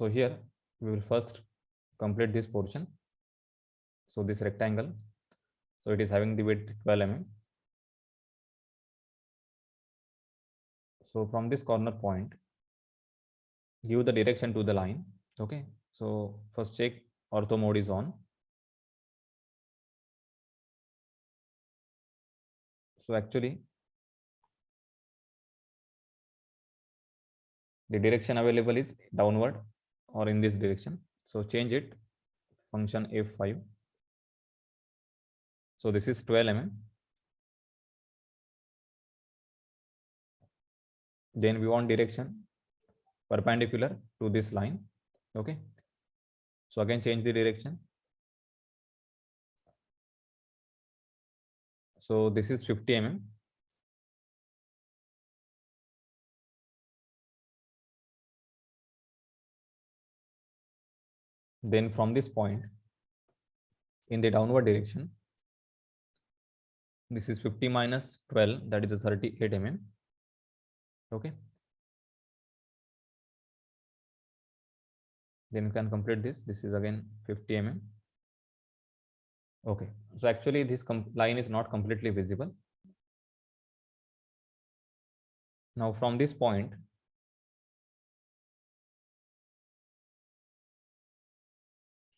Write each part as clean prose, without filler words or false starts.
So here we will first complete this portion. So this rectangle, so it is having the width 12 mm. So from this corner point, give the direction to the line. Okay, so first check ortho mode is on. So actually the direction available is downward or in this direction. So change it, function F5. So this is 12 mm. Then we want direction perpendicular to this line. Okay, so again change the direction. So this is 50 mm. Then from this point in the downward direction, this is 50 minus 12, that is a 38 mm. Okay, then you can complete this. This is again 50 mm. Okay, so actually this line is not completely visible. Now from this point,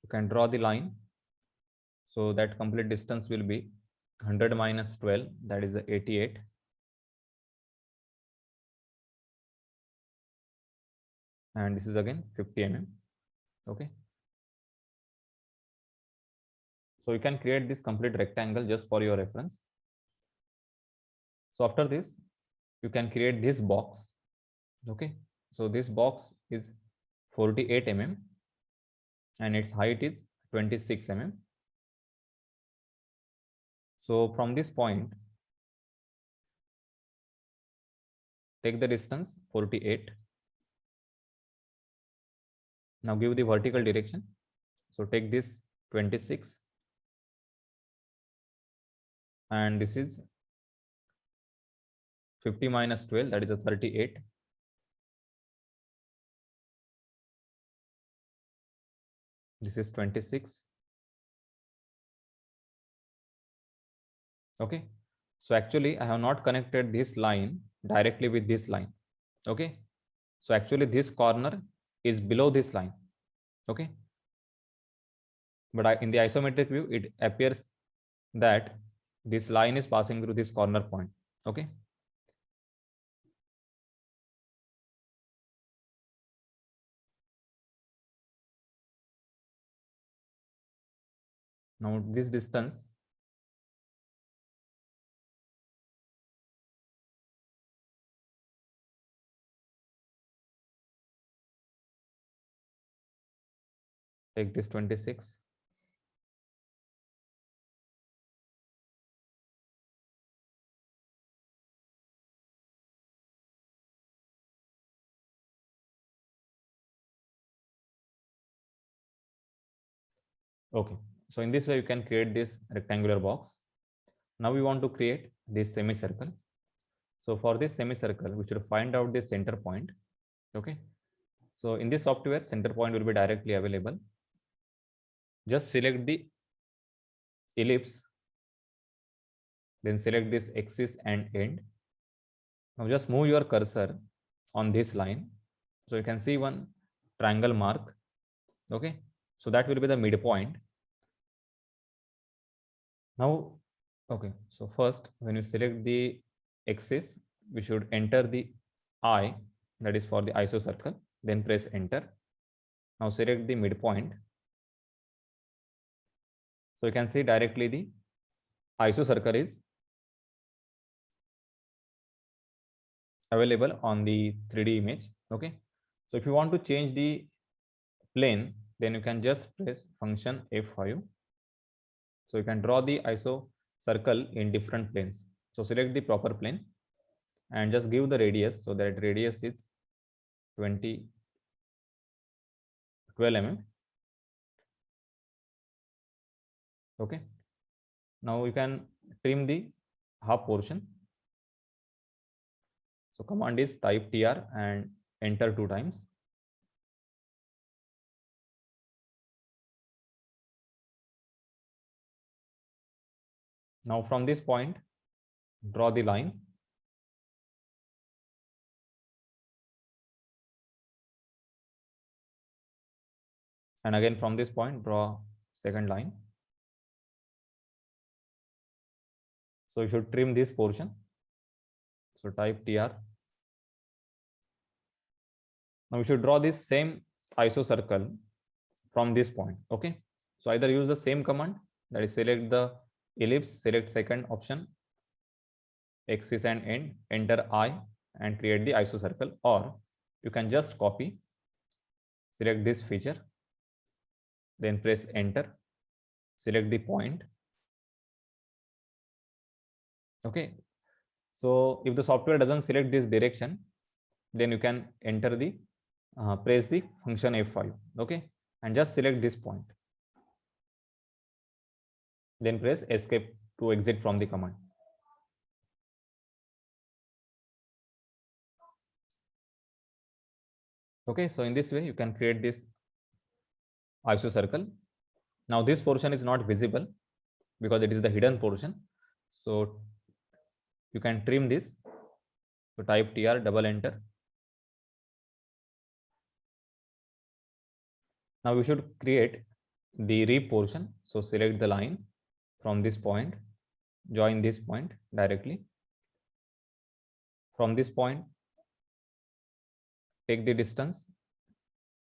you can draw the line. So that complete distance will be 100 minus 12, that is 88. And this is again 50 mm. Okay, so you can create this complete rectangle just for your reference. So after this, you can create this box. Okay, so this box is 48 mm and its height is 26 mm. So from this point, take the distance 48. Now give the vertical direction. So take this 26 and this is 50 minus 12, that is a 38. This is 26. Okay, so actually I have not connected this line directly with this line. Okay, so actually this corner is below this line. Okay, but in the isometric view, it appears that this line is passing through this corner point. Okay, now this distance, take this 26. Okay, so in this way you can create this rectangular box. Now we want to create this semicircle. So for this semicircle, we should find out the center point. Okay, so in this software, center point will be directly available. Just select the ellipse, then select this axis and end. Now just move your cursor on this line. So you can see one triangle mark. Okay, so that will be the midpoint. Now, okay, so first when you select the axis, we should enter the I, that is for the isocircle, then press enter. Now select the midpoint. So you can see directly the isocircle is available on the 3D image. Okay, so if you want to change the plane, then you can just press function F5. So you can draw the isocircle in different planes. So select the proper plane and just give the radius. So that radius is 12 mm. Okay, now you can trim the half portion. So command is type tr and enter 2 times. Now from this point, draw the line. And again from this point, draw second line. So you should trim this portion. So type TR. Now we should draw this same isocircle from this point. Okay. So either use the same command, that is select the ellipse, select second option, axis and end, enter I and create the isocircle, or you can just copy, select this feature, then press enter, select the point. Okay. So if the software doesn't select this direction, then you can enter the press the function F5. Okay, and just select this point, then press escape to exit from the command. Okay, so in this way you can create this isocircle. Now this portion is not visible because it is the hidden portion, so you can trim this. So type TR, double enter. Now we should create the re portion. So select the line from this point, join this point directly. From this point, take the distance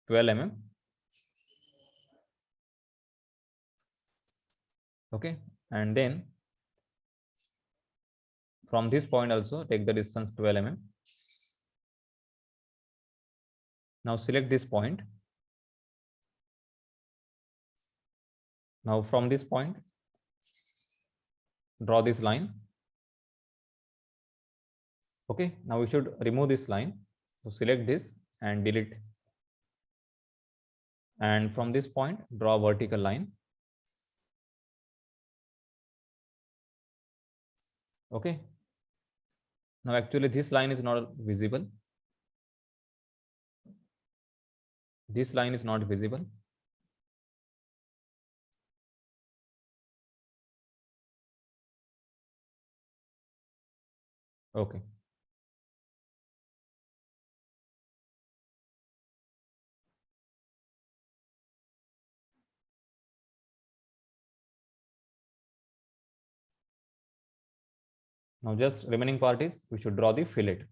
12 mm. Okay, and then from this point also take the distance 12 mm. Now select this point. Now from this point, draw this line. Okay, now we should remove this line. So select this and delete. And from this point, draw a vertical line. Okay. Now actually this line is not visible. This line is not visible. Okay. Now just remaining part is we should draw the fillet.